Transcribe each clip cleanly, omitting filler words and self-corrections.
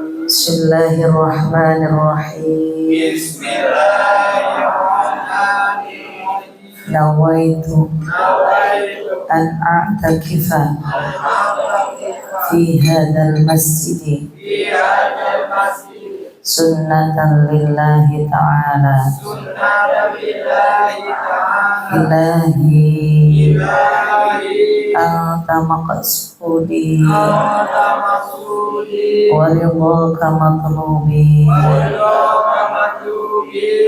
Bismillahirrahmanirrahim. Nawaitu an a'takifa fi hadzal masjid sunnatan lillahi ta'ala. Ilahi anta maqsudi wa ridhaka matlubi.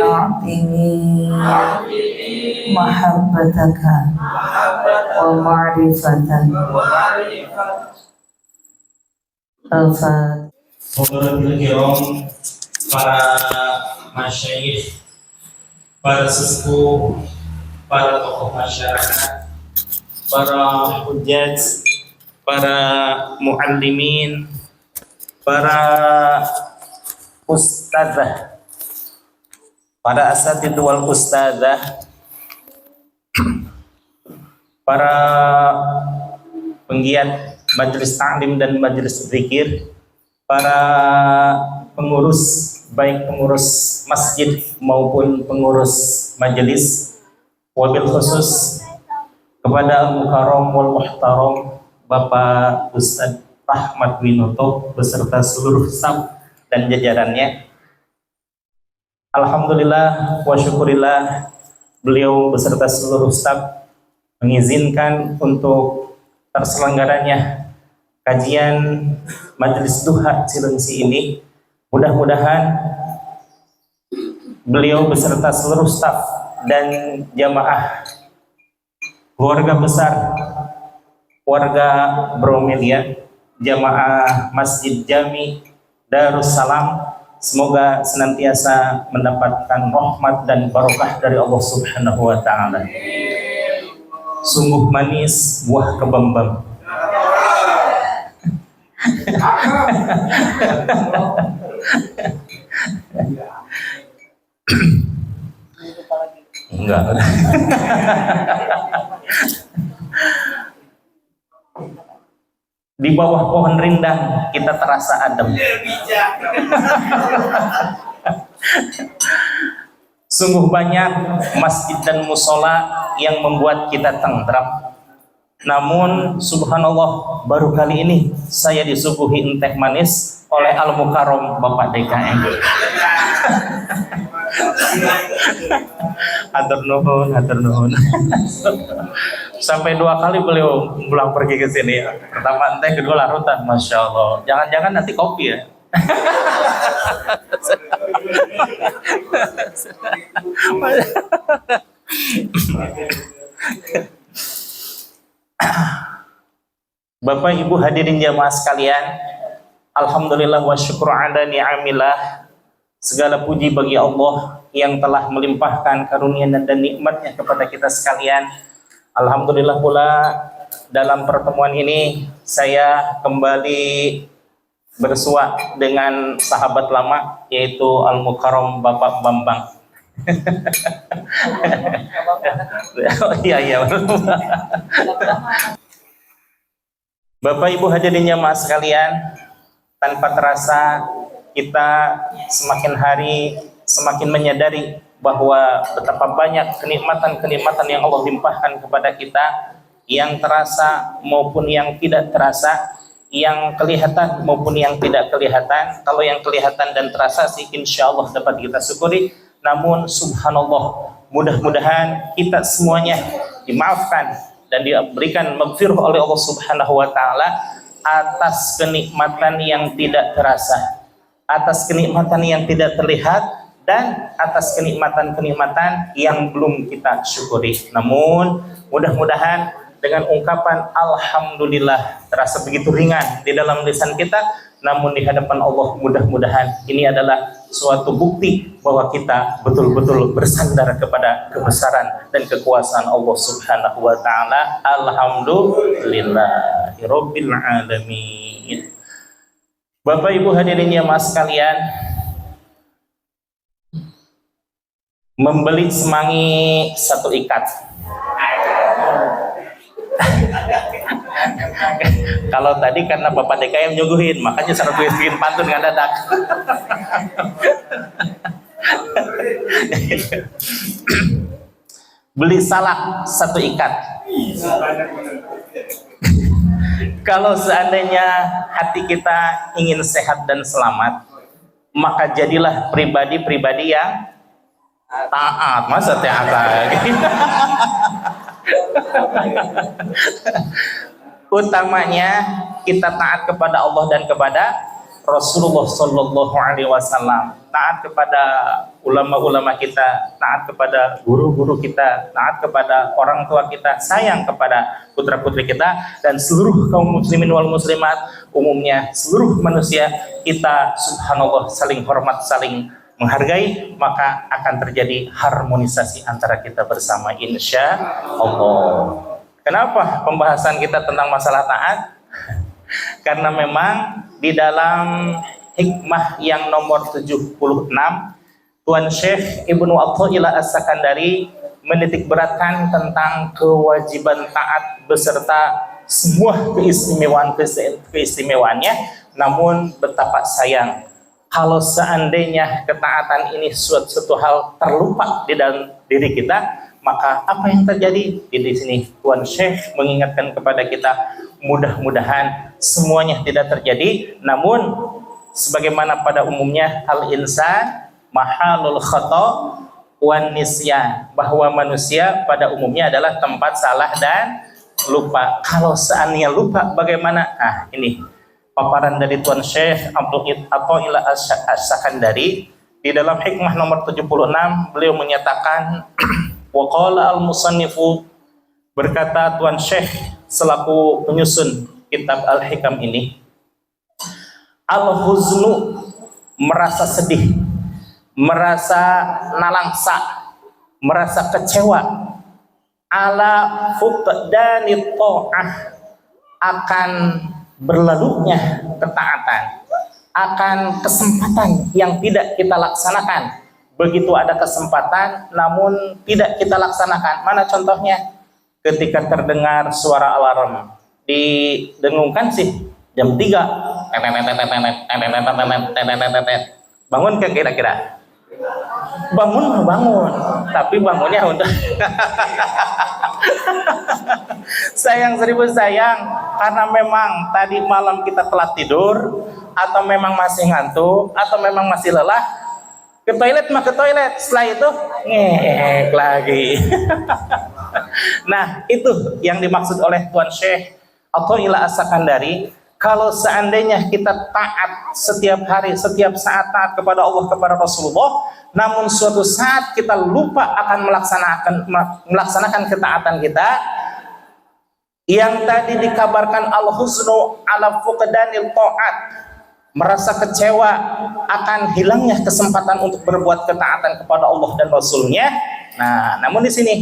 A'tini mahabbataka wa ma'rifatan. Al-Fatihah. Hadirin kiram, para masyayikh, para sesepuh, para tokoh masyarakat, para hujjaj, para muallimin, para ustadzah, para asatidzah wal ustadzah, para penggiat majelis taklim dan majelis zikir, para pengurus, baik pengurus masjid maupun pengurus majelis, wabil khusus kepada Al-Mukarram wal Muhtaram Bapak Ustadz Rahmat Winoto beserta seluruh staf dan jajarannya. Alhamdulillah wa syukurillah, beliau beserta seluruh staf mengizinkan untuk terselenggaranya kajian Majelis Duha Cilengsi ini. Mudah-mudahan beliau beserta seluruh staf dan jamaah, keluarga besar, warga Bromelia, jamaah Masjid Jami Darussalam, semoga senantiasa mendapatkan rahmat dan barokah dari Allah Subhanahu wa Ta'ala. Sungguh manis buah kebambang. Enggak. Di bawah pohon rindang kita terasa adem. Sungguh banyak masjid dan musola yang membuat kita tentram. Namun subhanallah, baru kali ini saya disuguhi teh manis oleh Al-Mukarram Bapak DKM. Hatur nuhun, hatur nuhun. Sampai 2 kali beliau pulang pergi ke sini. Pertama teh, kedua larutan, masya Allah. Jangan-jangan nanti kopi ya. Bapak Ibu hadirin jamaah sekalian, alhamdulillah wa syukur ala ni'amillah. Segala puji bagi Allah yang telah melimpahkan karunia dan nikmatnya kepada kita sekalian. Alhamdulillah pula dalam pertemuan ini saya kembali bersua dengan sahabat lama, yaitu Al-Mukarram Bapak Bambang. Oh, iya. Bapak Ibu hadirin jamaah sekalian, tanpa terasa kita semakin hari semakin menyadari bahwa betapa banyak kenikmatan-kenikmatan yang Allah limpahkan kepada kita, yang terasa maupun yang tidak terasa, yang kelihatan maupun yang tidak kelihatan. Kalau yang kelihatan dan terasa sih insya Allah dapat kita syukuri. Namun subhanallah, mudah-mudahan kita semuanya dimaafkan dan diberikan maghfirah oleh Allah Subhanahu wa Ta'ala atas kenikmatan yang tidak terasa, atas kenikmatan yang tidak terlihat, dan atas kenikmatan-kenikmatan yang belum kita syukuri. Namun mudah-mudahan dengan ungkapan alhamdulillah terasa begitu ringan di dalam lisan kita, namun di hadapan Allah mudah-mudahan ini adalah suatu bukti bahwa kita betul-betul bersandar kepada kebesaran dan kekuasaan Allah Subhanahu wa Ta'ala. Alhamdulillahirabbil alamin. Bapak Ibu hadirin jamaah sekalian, membeli semanggi 1 ikat. Kalau tadi karena Bapak DKM nyuguhin, makanya saya bikin pantun nggak dadak. Beli salak 1 ikat. Kalau seandainya hati kita ingin sehat dan selamat, maka jadilah pribadi-pribadi yang taat. Masa taat lagi? Utamanya kita taat kepada Allah dan kepada Rasulullah Sallallahu Alaihi Wasallam, taat kepada ulama-ulama kita, taat kepada guru-guru kita, taat kepada orang tua kita, sayang kepada putra-putri kita, dan seluruh kaum muslimin wal muslimat, umumnya seluruh manusia kita, subhanallah, saling hormat, saling menghargai, maka akan terjadi harmonisasi antara kita bersama, insya Allah. Kenapa pembahasan kita tentang masalah taat? Karena memang di dalam hikmah yang nomor 76, Tuan Syekh Ibnu Athaillah As-Sakandari menitikberatkan tentang kewajiban taat beserta semua keistimewaannya. Namun betapa sayang kalau seandainya ketaatan ini suatu hal terlupa di dalam diri kita, maka apa yang terjadi? Di sini Tuan Syekh mengingatkan kepada kita, mudah-mudahan semuanya tidak terjadi, namun sebagaimana pada umumnya al insan mahalul khata wan nisyan, bahwa manusia pada umumnya adalah tempat salah dan lupa. Kalau seandainya lupa bagaimana? Nah, ini paparan dari Tuan Syekh Athaillah As-Sakandari di dalam hikmah nomor 76. Beliau menyatakan wa qala al-musannifu, berkata Tuan Syekh selaku penyusun kitab Al-Hikam ini, al-huznu, merasa sedih, merasa nalangsa, merasa kecewa, ala fuqdani ta'ah, akan berlalunya ketaatan, akan kesempatan yang tidak kita laksanakan. Begitu ada kesempatan namun tidak kita laksanakan. Mana contohnya? Ketika terdengar suara alarm, didengungkan sih jam 3, bangun ke kira-kira? Bangun, tapi bangunnya udah sayang, seribu sayang, karena memang tadi malam kita telat tidur, atau memang masih ngantuk, atau memang masih lelah, ke toilet mah ke toilet, setelah itu ngek lagi. Nah, itu yang dimaksud oleh Tuan Syekh Athaillah As-Sakandari. Kalau seandainya kita taat setiap hari, setiap saat taat kepada Allah, kepada Rasulullah, namun suatu saat kita lupa akan melaksanakan ketaatan kita, yang tadi dikabarkan al-huznu ala fuqdanil ta'at, merasa kecewa akan hilangnya kesempatan untuk berbuat ketaatan kepada Allah dan Rasulnya. Nah, namun di sini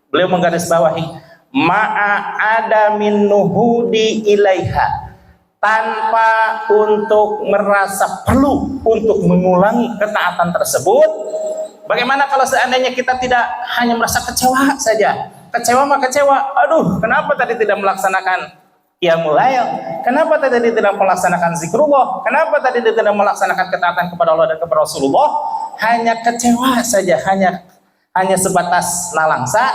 beliau menggarisbawahi ma'a ada min nuhudi ilaiha, tanpa untuk merasa perlu untuk mengulangi ketaatan tersebut. Bagaimana kalau seandainya kita tidak hanya merasa kecewa saja? Kecewa mah kecewa, aduh kenapa tadi tidak melaksanakan qiyamul lail, kenapa tadi tidak melaksanakan zikrullah, kenapa tadi tidak melaksanakan ketaatan kepada Allah dan kepada Rasulullah? Hanya kecewa saja, hanya sebatas nalangsa.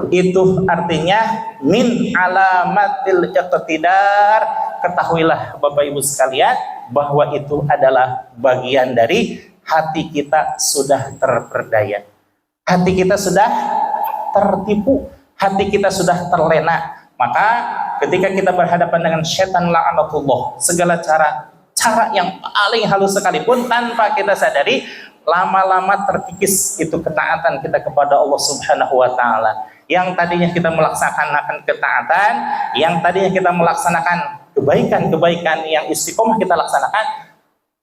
Itu artinya min alamatil iqtidar. Ketahuilah Bapak Ibu sekalian bahwa itu adalah bagian dari hati kita sudah terperdaya, hati kita sudah tertipu, hati kita sudah terlena. Maka ketika kita berhadapan dengan setan la'anatullah, segala cara yang paling halus sekalipun, tanpa kita sadari, lama-lama terkikis itu ketaatan kita kepada Allah Subhanahu wa Ta'ala. Yang tadinya kita melaksanakan ketaatan, yang tadinya kita melaksanakan kebaikan-kebaikan yang istiqomah kita laksanakan,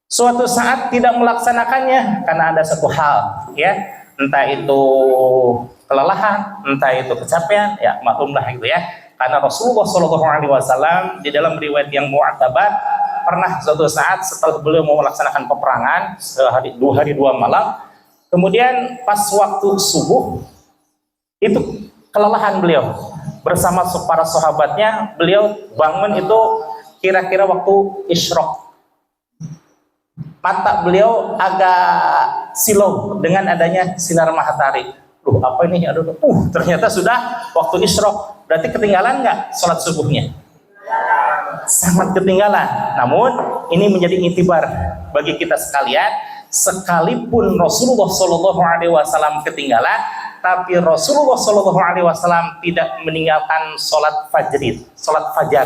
suatu saat tidak melaksanakannya karena ada satu hal, ya, entah itu kelelahan, entah itu kecapean, ya maklumlah gitu ya. Karena Rasulullah SAW di dalam riwayat yang mu'tabar pernah suatu saat setelah beliau mau melaksanakan peperangan sehari 2 hari 2 malam, kemudian pas waktu subuh itu kelelahan beliau, bersama para sahabatnya. Beliau bangun itu kira-kira waktu isyraq. Mata beliau agak silau dengan adanya sinar matahari. Apa ini? Ternyata sudah waktu isyraq. Berarti ketinggalan nggak sholat subuhnya? Sangat ketinggalan. Namun ini menjadi itibar bagi kita sekalian. Sekalipun Rasulullah SAW ketinggalan, tapi Rasulullah SAW tidak meninggalkan sholat fajar.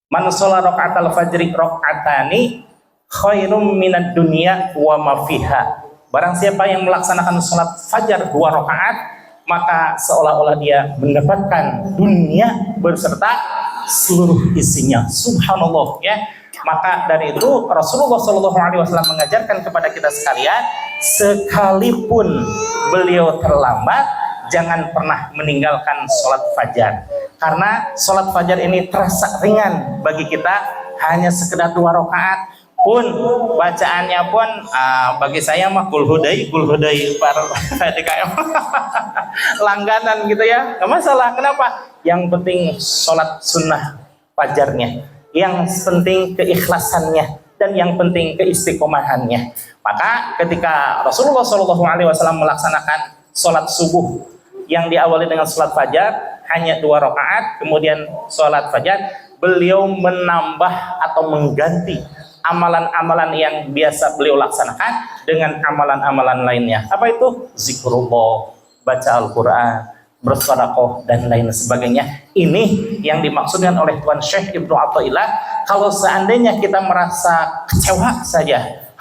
Man sholat rokaatal fajri rokaatani khairum minad dunya wa ma fiha. Barang siapa yang melaksanakan sholat fajar 2 rakaat, maka seolah-olah dia mendapatkan dunia berserta seluruh isinya. Subhanallah, ya. Maka dari itu Rasulullah SAW mengajarkan kepada kita sekalian, sekalipun beliau terlambat, jangan pernah meninggalkan sholat fajar. Karena sholat fajar ini terasa ringan bagi kita, hanya sekedar 2 rakaat. Pun bacaannya pun bagi saya mah kul hudai para DKM langganan gitu ya, nggak masalah. Kenapa? Yang penting sholat sunnah fajarnya, yang penting keikhlasannya, dan yang penting keistiqomahannya. Maka ketika Rasulullah SAW melaksanakan sholat subuh yang diawali dengan sholat fajar hanya 2 rakaat, kemudian sholat fajar beliau menambah atau mengganti amalan-amalan yang biasa beliau laksanakan dengan amalan-amalan lainnya. Apa itu? Zikrullah, baca Al-Quran, bersedekah, dan lain sebagainya. Ini yang dimaksudkan oleh Tuan Syekh Ibnu Athaillah. Kalau seandainya kita merasa kecewa saja,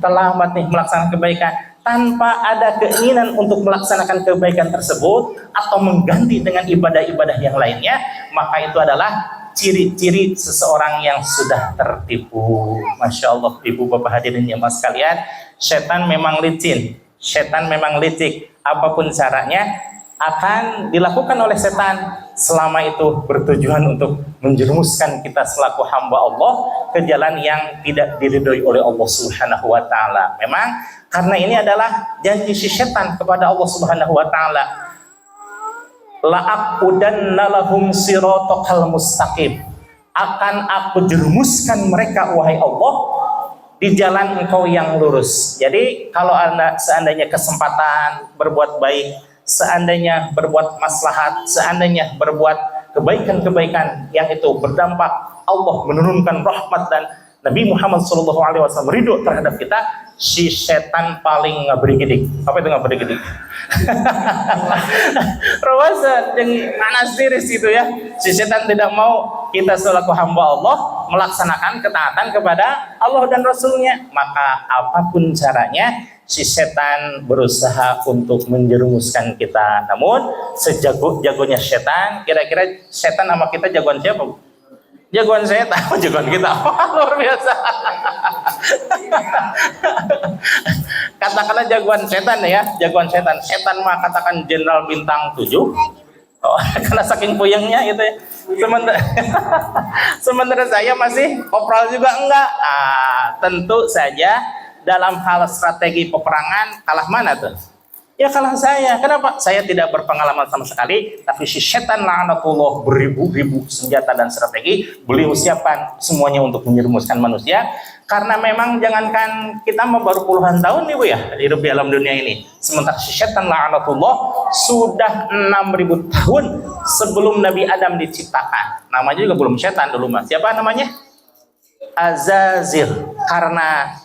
terlambat nih melaksanakan kebaikan, tanpa ada keinginan untuk melaksanakan kebaikan tersebut atau mengganti dengan ibadah-ibadah yang lainnya, maka itu adalah ciri-ciri seseorang yang sudah tertipu. Masya Allah, ibu bapak hadirin yang mas sekalian, setan memang licin, setan memang licik. Apapun caranya akan dilakukan oleh setan selama itu bertujuan untuk menjerumuskan kita selaku hamba Allah ke jalan yang tidak diridhoi oleh Allah Subhanahu wa taala. Memang karena ini adalah janji si setan kepada Allah Subhanahu wa taala. La'aqudanna lahum siratal mustaqim. Akan aku jerumuskan mereka wahai Allah di jalan engkau yang lurus. Jadi kalau Anda seandainya kesempatan berbuat baik, seandainya berbuat maslahat, seandainya berbuat kebaikan-kebaikan yang itu berdampak Allah menurunkan rahmat dan Nabi Muhammad SAW ridho terhadap kita, si setan paling ngaberigidik. Apa itu ngaberigidik? Rawasan yang panas tiris itu ya. Si setan tidak mau kita selaku hamba Allah melaksanakan ketaatan kepada Allah dan Rasulnya. Maka apapun caranya, si setan berusaha untuk menjerumuskan kita. Namun sejago-jagonya setan, kira-kira setan sama kita jagoan siapa? Jagoan setan, jagoan kita. Luar biasa. Katakanlah jagoan setan ya, jagoan setan. Setan mah katakan jenderal bintang 7. Karena saking puyengnya gitu ya. Sementara saya masih kopral juga enggak. Tentu saja dalam hal strategi peperangan kalah mana tuh? Ya kalah saya. Kenapa? Saya tidak berpengalaman sama sekali, tapi si setan la'natullah beribu-ribu senjata dan strategi beliau siapkan semuanya untuk menjerumuskan manusia. Karena memang jangankan kita baru puluhan tahun nih Bu ya hidup di alam dunia ini. Sementara si setan la'natullah sudah 6.000 tahun sebelum Nabi Adam diciptakan. Namanya juga belum setan dulu Mas. Siapa namanya? Azazil. Karena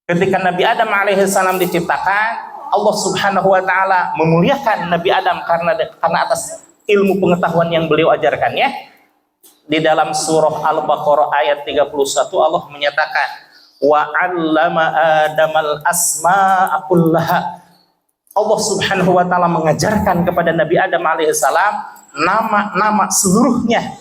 ketika Nabi Adam alaihissalam diciptakan, Allah Subhanahu wa taala memuliakan Nabi Adam karena atas ilmu pengetahuan yang beliau ajarkannya. Di dalam surah Al-Baqarah ayat 31 Allah menyatakan wa 'allama Adamal asma'a kullaha. Allah Subhanahu wa taala mengajarkan kepada Nabi Adam alaihissalam nama-nama seluruhnya.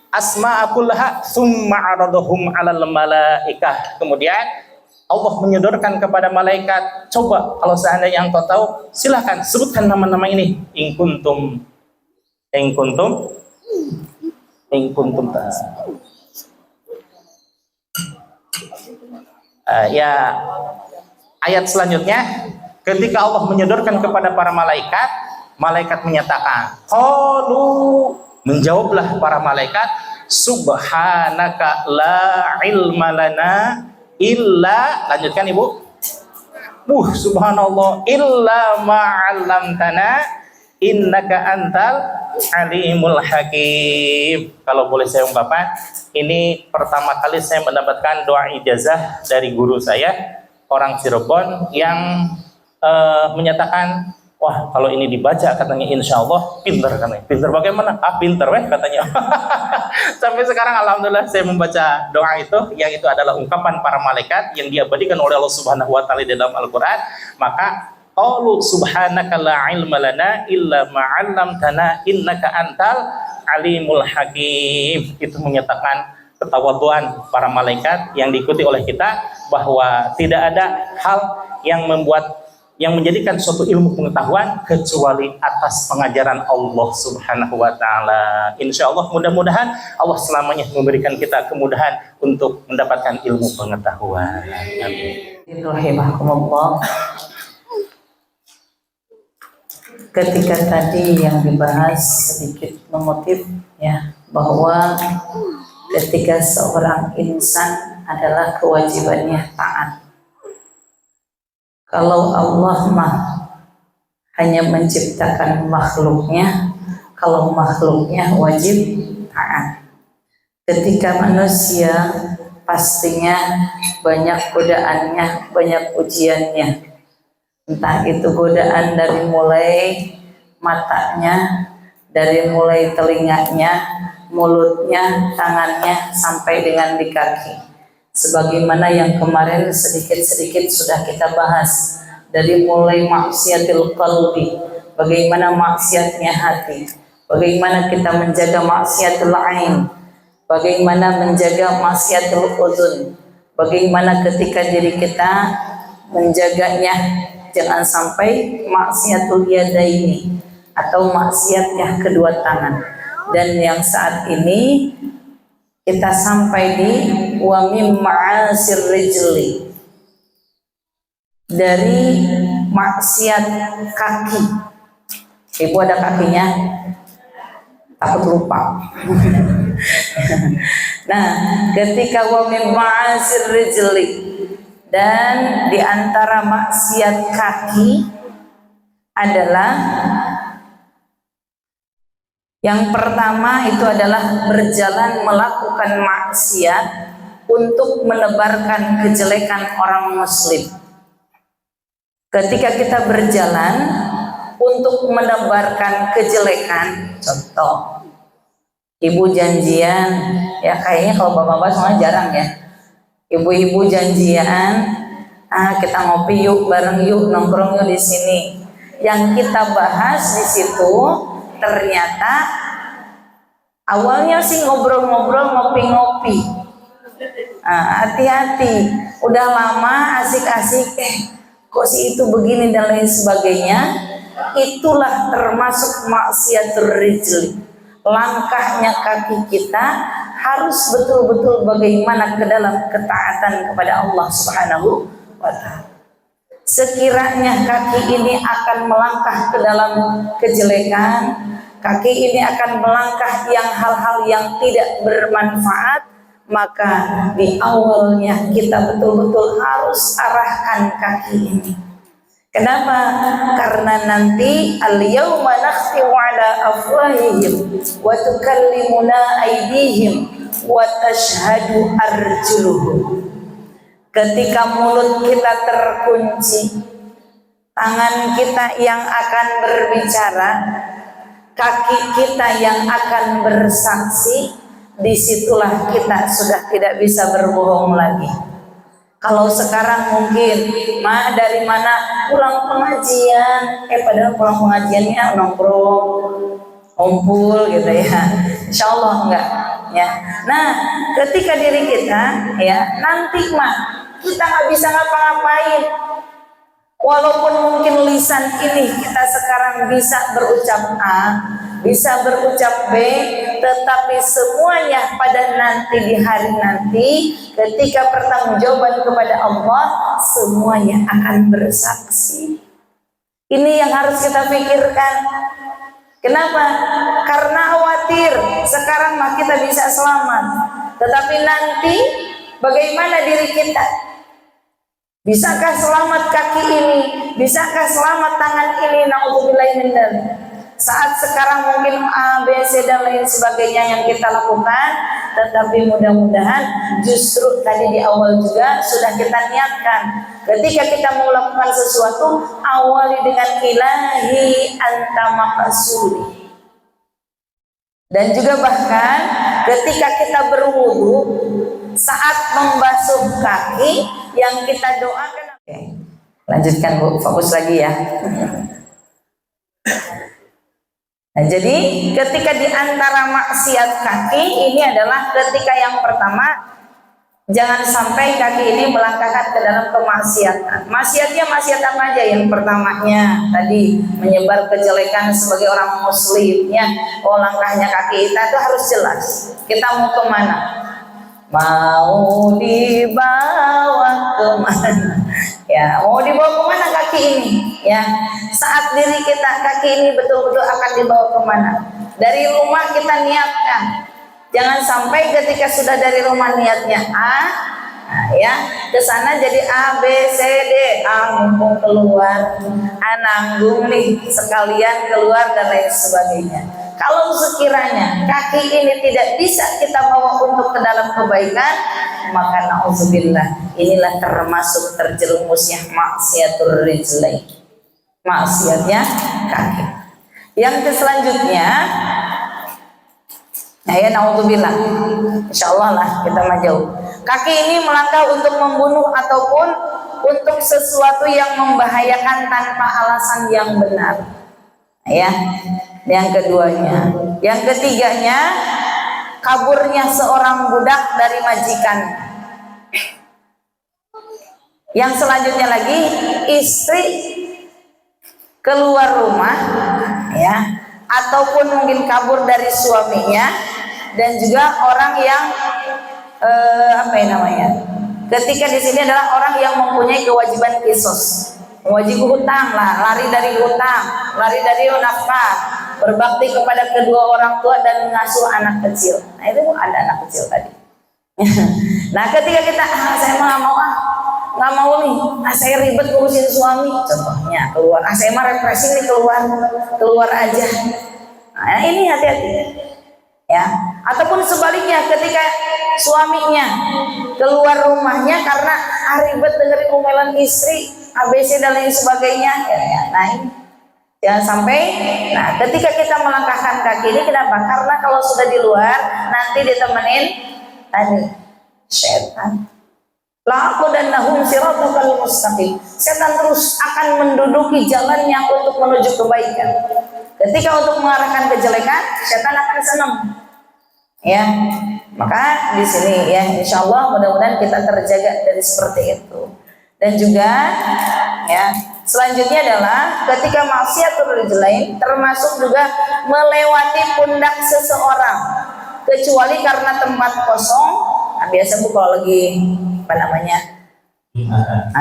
Asma'a kullaha tsumma 'aradahum 'alal malaikah. Kemudian Allah menyodorkan kepada malaikat, coba kalau seandainya engkau tahu, silahkan sebutkan nama-nama ini. In kuntum ya ayat selanjutnya ketika Allah menyodorkan kepada para malaikat, malaikat menyatakan, qalu, menjawablah para malaikat, subhanaka la ilma lana illa, lanjutkan Ibu. Subhanallah, illa ma'allamtana innaka antal alimul hakim. Kalau boleh saya ungkapkan, ini pertama kali saya mendapatkan doa ijazah dari guru saya, orang Cirebon, yang menyatakan, wah kalau ini dibaca katanya insya Allah pinter katanya. Pinter bagaimana? Pinter weh katanya. Sampai sekarang alhamdulillah saya membaca doa itu, yang itu adalah ungkapan para malaikat yang diabadikan oleh Allah Subhanahu wa taala dalam Al-Qur'an. Maka qalu subhanaka la ilma lana illa ma 'allamtana innaka antal alimul hakim. Itu menyatakan ketawaduan para malaikat yang diikuti oleh kita, bahwa tidak ada hal yang menjadikan suatu ilmu pengetahuan kecuali atas pengajaran Allah Subhanahu wa taala. Insyaallah, mudah-mudahan Allah selamanya memberikan kita kemudahan untuk mendapatkan ilmu pengetahuan. Amin. Rahimakumullah. Ketika tadi yang dibahas sedikit mengutip ya, bahwa ketika seorang insan adalah kewajibannya taat. Kalau Allah mah hanya menciptakan makhluknya, kalau makhluknya wajib taat. Ketika manusia pastinya banyak godaannya, banyak ujiannya. Entah itu godaan dari mulai matanya, dari mulai telinganya, mulutnya, tangannya, sampai dengan di kaki. Sebagaimana yang kemarin sedikit-sedikit sudah kita bahas, dari mulai maksiatul qalbi, bagaimana maksiatnya hati, bagaimana kita menjaga maksiatul ain, bagaimana menjaga maksiatul udhun, bagaimana ketika diri kita menjaganya, jangan sampai maksiatul yadaini atau maksiatnya kedua tangan. Dan yang saat ini kita sampai di wa mim ma'asir rijli, dari maksiat kaki. Ibu ada kakinya, takut lupa. Nah, ketika wa mim ma'asir rijli, dan di antara maksiat kaki adalah yang pertama itu adalah berjalan melakukan maksiat untuk menebarkan kejelekan orang muslim. Ketika kita berjalan untuk menebarkan kejelekan, contoh ibu janjian, ya kayaknya kalau bapak-bapak semuanya jarang ya. Ibu-ibu janjian, kita ngopi yuk, bareng yuk, nongkrong yuk di sini. Yang kita bahas di situ ternyata awalnya sih ngobrol-ngobrol, ngopi-ngopi. Hati-hati, udah lama asik-asik, kok si itu begini dan lain sebagainya. Itulah termasuk maksiatul rijli. Langkahnya kaki kita harus betul-betul bagaimana ke dalam ketaatan kepada Allah Subhanahu wa ta'ala. Sekiranya kaki ini akan melangkah ke dalam kejelekan, kaki ini akan melangkah yang hal-hal yang tidak bermanfaat, maka di awalnya kita betul-betul harus arahkan kaki ini. Kenapa? Karena nanti al-yawma nakhtimu ala afwahihim wa tukallimuna aydihim wa tashhadu arjuluhum. Ketika mulut kita terkunci, tangan kita yang akan berbicara, kaki kita yang akan bersaksi, disitulah kita sudah tidak bisa berbohong lagi. Kalau sekarang mungkin, dari mana pulang pengajian, padahal pulang pengajiannya nongkrong, kumpul gitu ya. Insya Allah enggak ya. Nah, ketika diri kita ya nanti kita nggak bisa ngapa-ngapain. Walaupun mungkin lisan ini kita sekarang bisa berucap A, bisa berucap B, tetapi semuanya pada nanti di hari nanti ketika pertanggungjawaban kepada Allah, semuanya akan bersaksi. Ini yang harus kita pikirkan. Kenapa? Karena khawatir sekarang mah kita bisa selamat, tetapi nanti bagaimana diri kita? Bisakah selamat kaki ini? Bisakah selamat tangan ini? Nauzubillahi min dzalik. Saat sekarang mungkin A, B, C dan lain sebagainya yang kita lakukan, tetapi mudah-mudahan justru tadi di awal juga sudah kita niatkan. Ketika kita mau melakukan sesuatu, awali dengan ilahi anta maqsudi. Dan juga bahkan ketika kita berwudu, saat membasuh kaki yang kita doakan. Oke, lanjutkan Bu, fokus lagi ya. Nah, jadi ketika di antara maksiat kaki ini adalah ketika yang pertama, jangan sampai kaki ini melangkahkan ke dalam kemaksiatan. Maksiatnya maksiat apa aja? Yang pertamanya tadi menyebar kejelekan sebagai orang muslim ya. Oh, langkahnya kaki kita itu harus jelas. Kita mau kemana? Mau dibawa kemana? Ya, mau dibawa kemana kaki ini? Ya, saat diri kita kaki ini betul-betul akan dibawa kemana? Dari rumah kita niatkan. Jangan sampai ketika sudah dari rumah niatnya A, nah ya, ke sana jadi A, B, C, D. A mumpung keluar, A nanggung nih sekalian keluar dan lain sebagainya. Kalau sekiranya kaki ini tidak bisa kita bawa untuk ke dalam kebaikan, maka nauzubillah, inilah termasuk terjerumusnya maksiatur rijlain, maksiatnya kaki. Yang selanjutnya, ya naudzubillah, insyaallah lah kita maju. Kaki ini melangkah untuk membunuh ataupun untuk sesuatu yang membahayakan tanpa alasan yang benar. Ya, yang keduanya, yang ketiganya, kaburnya seorang budak dari majikan. Yang selanjutnya lagi, istri keluar rumah, ya, ataupun mungkin kabur dari suaminya. Dan juga orang yang ketika di sini adalah orang yang mempunyai kewajiban kisos, wajib hutang lah, lari dari hutang, lari dari nafkah, berbakti kepada kedua orang tua dan mengasuh anak kecil. Nah itu ada anak kecil tadi. Nah ketika kita saya nggak mau nih, saya ribet ngurusin suami, contohnya keluar, saya mah represi nih, keluar aja. Nah ini hati-hati. Ya, ataupun sebaliknya ketika suaminya keluar rumahnya karena ribet dengerin omelan istri, ABC dan lain sebagainya, ya. Nah ini jangan sampai. Nah ketika kita melangkahkan kaki ini, kenapa? Karena kalau sudah di luar nanti ditemenin tadi setan. La'aqu dan nahum siratal mustaqim. Setan terus akan menduduki jalannya untuk menuju kebaikan. Ketika untuk mengarahkan kejelekan, setan akan senang. Ya, maka di sini ya, insya Allah mudah-mudahan kita terjaga dari seperti itu. Dan juga ya, selanjutnya adalah ketika maksiatul rijlain termasuk juga melewati pundak seseorang, kecuali karena tempat kosong. Nah, biasa Bu kalau lagi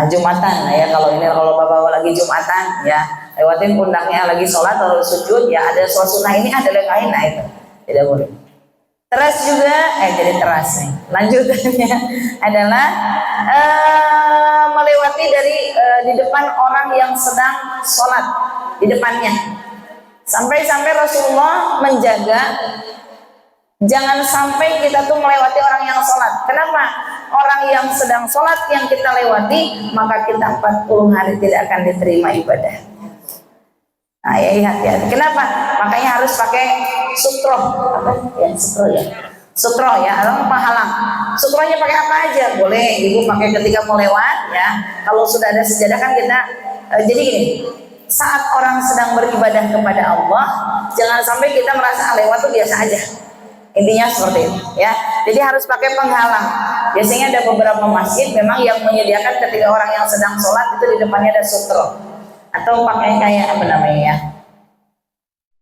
Jumatan, nah ya, kalau bapak lagi Jumatan ya, lewatin pundaknya lagi sholat atau sujud ya, ada sholat sunnah ini, ada yang lain, nah itu tidak boleh. Teras juga, jadi teras nih. Lanjutannya adalah melewati dari di depan orang yang sedang sholat, di depannya. Sampai Rasulullah menjaga jangan sampai kita tuh melewati orang yang sholat. Kenapa? Orang yang sedang sholat yang kita lewati, maka kita 40 hari tidak akan diterima ibadah. Nah ya, hati-hati. Kenapa? Makanya harus pakai sutro, sutro ya, atau penghalang. Sutronya pakai apa aja? Boleh ibu pakai ketika mau lewat ya. Kalau sudah ada sejadah kan kita jadi gini, saat orang sedang beribadah kepada Allah, jangan sampai kita merasa lewat tuh biasa aja. Intinya seperti itu ya. Jadi harus pakai penghalang. Biasanya ada beberapa masjid memang yang menyediakan ketika orang yang sedang sholat itu di depannya ada sutro, atau pakai kayak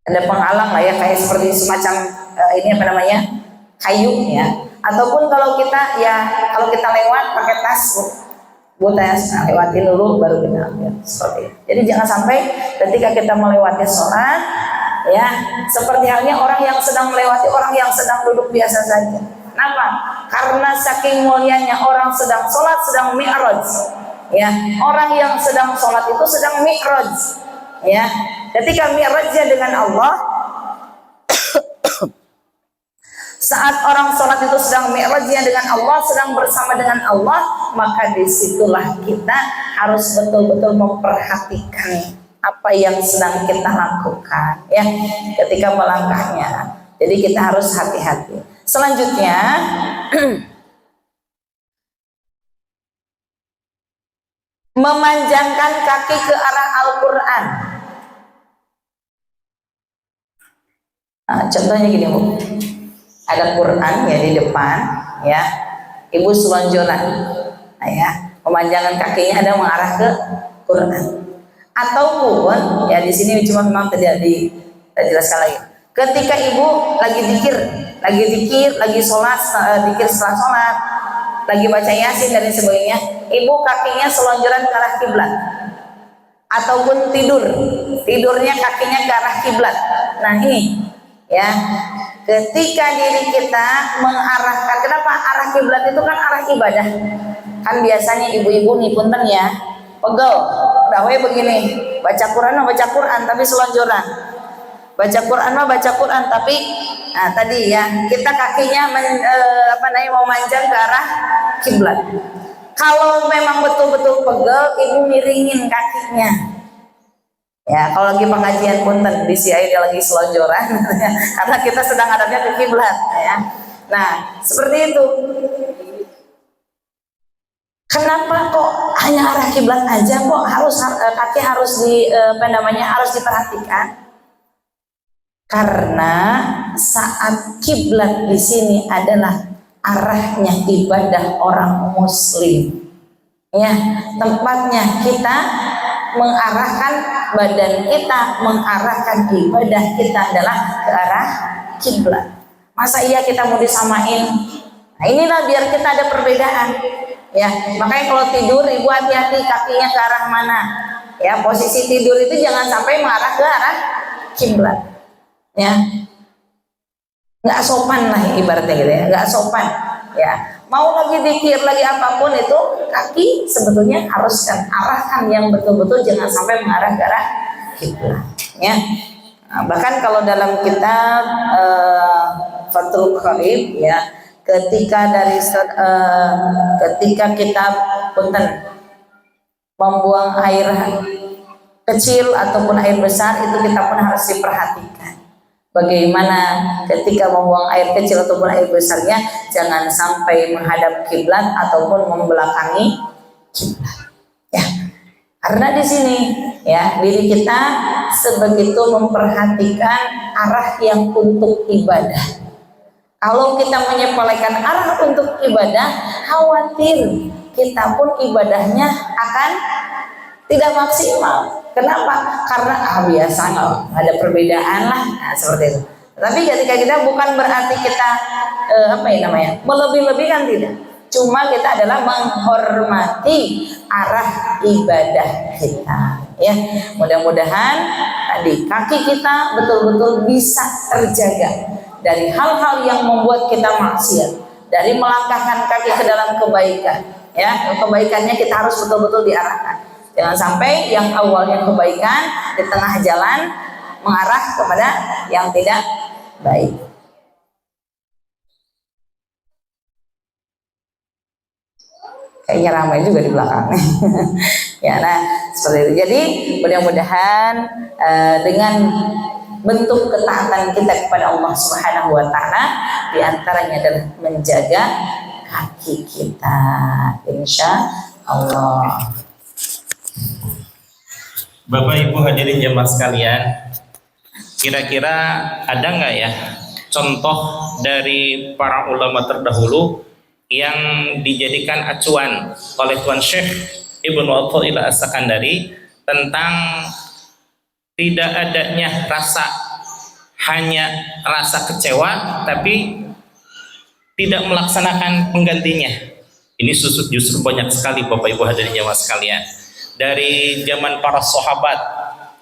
ada penghalang lah ya, kayak seperti semacam kayu ya. Ataupun kalau kita lewat pakai tas lewati dulu baru kita ambil, seperti itu. Jadi jangan sampai ketika kita melewati sholat, ya seperti halnya orang yang sedang melewati orang yang sedang duduk biasa saja. Kenapa? Karena saking mulianya orang sedang sholat, sedang mi'raj. Ya, orang yang sedang sholat itu sedang mi'raj. Ya, ketika mi'rajnya dengan Allah, saat orang sholat itu sedang mi'rajnya dengan Allah, sedang bersama dengan Allah, maka disitulah kita harus betul-betul memperhatikan apa yang sedang kita lakukan, ya, ketika melangkahnya. Jadi kita harus hati-hati. Selanjutnya, memanjangkan kaki ke arah Al-Quran. Nah, contohnya gini Bu, ada Quran ya di depan, ya, ibu selonjoran, nah, ya, memanjangkan kakinya ada mengarah ke Quran. Ataupun ya di sini cuma memang tidak dijelaskan lagi. Ketika ibu lagi zikir, lagi sholat, zikir setelah sholat, lagi baca yasin dan sebagainya, ibu kakinya selonjoran ke arah kiblat. Ataupun tidurnya kakinya ke arah kiblat. Nah ini, ya, ketika diri kita mengarahkan, kenapa arah kiblat itu kan arah ibadah? Kan biasanya ibu-ibu nih punten ya, pegel, dahwe begini, baca Quran tapi selonjoran. Baca Quran tapi nah tadi ya kita kakinya memanjang ke arah kiblat. Kalau memang betul-betul pegel, ibu miringin kakinya. Ya, kalau lagi pengajian punten di CI dia lagi selonjoran karena kita sedang hadapnya ke kiblat, ya. Nah, seperti itu. Kenapa kok hanya arah kiblat aja, kok harus kaki harus harus diperhatikan? Karena saat kiblat di sini adalah arahnya ibadah orang muslim, ya, tempatnya kita mengarahkan badan kita, mengarahkan ibadah kita adalah ke arah kiblat. Masa iya kita mau disamain? Nah inilah biar kita ada perbedaan, ya. Makanya kalau tidur ibu hati-hati kakinya ke arah mana, ya. Posisi tidur itu jangan sampai mengarah ke arah kiblat. Ya, nggak sopan lah ibaratnya gitu ya, nggak sopan, ya. Mau lagi zikir lagi apapun itu kaki sebetulnya harus arahkan yang betul-betul, jangan sampai mengarah ke arah kiblat, ya. Nah, bahkan kalau dalam kitab Fathul Qarib, ya, ketika kita punten membuang air kecil ataupun air besar, itu kita pun harus diperhatikan. Bagaimana ketika membuang air kecil ataupun air besarnya, jangan sampai menghadap kiblat ataupun membelakangi kiblat. Ya, karena di sini ya diri kita sebegitu memperhatikan arah yang untuk ibadah. Kalau kita menyepelekan arah untuk ibadah, khawatir kita pun ibadahnya akan tidak maksimal. Kenapa? Karena biasa nggak ada perbedaan lah, nah, seperti itu. Tapi ketika kita bukan berarti kita melebih-lebihkan, tidak. Cuma kita adalah menghormati arah ibadah kita, ya. Mudah-mudahan tadi kaki kita betul-betul bisa terjaga dari hal-hal yang membuat kita maksiat, dari melangkahkan kaki ke dalam kebaikan, ya. Kebaikannya kita harus betul-betul diarahkan. Jangan sampai yang awalnya kebaikan di tengah jalan mengarah kepada yang tidak baik. Kayaknya ramai juga di belakang. Ya, nah seperti itu. Jadi mudah-mudahan dengan bentuk ketaatan kita kepada Allah Subhanahu wa taala, di antaranya adalah menjaga kaki kita, insya Allah. Bapak Ibu hadirin jemaah sekalian, kira-kira ada nggak ya contoh dari para ulama terdahulu yang dijadikan acuan oleh Tuan Syekh Ibnu Athaillah As-Sakandari tentang tidak adanya hanya rasa kecewa tapi tidak melaksanakan penggantinya, Ini justru banyak sekali Bapak Ibu hadirin jamaah sekalian. Dari zaman para sahabat,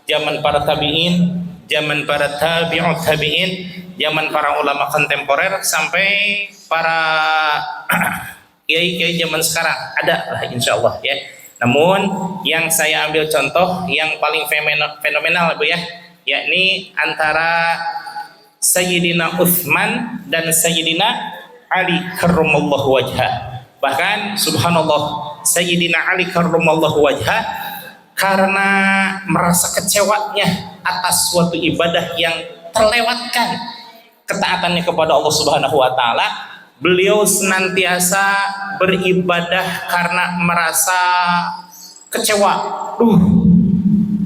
zaman para tabi'in, zaman para tabi'ut tabi'in, zaman para ulama kontemporer, sampai para kiai-kiai zaman sekarang ada lah insyaallah ya. Namun yang saya ambil contoh yang paling fenomenal Bu ya, yakni antara Sayyidina Utsman dan Sayyidina Ali karramallahu wajhah. Bahkan subhanallah, Sayyidina Ali karramallahu wajhah karena merasa kecewanya atas suatu ibadah yang terlewatkan ketaatannya kepada Allah Subhanahu wa taala, beliau senantiasa beribadah karena merasa kecewa.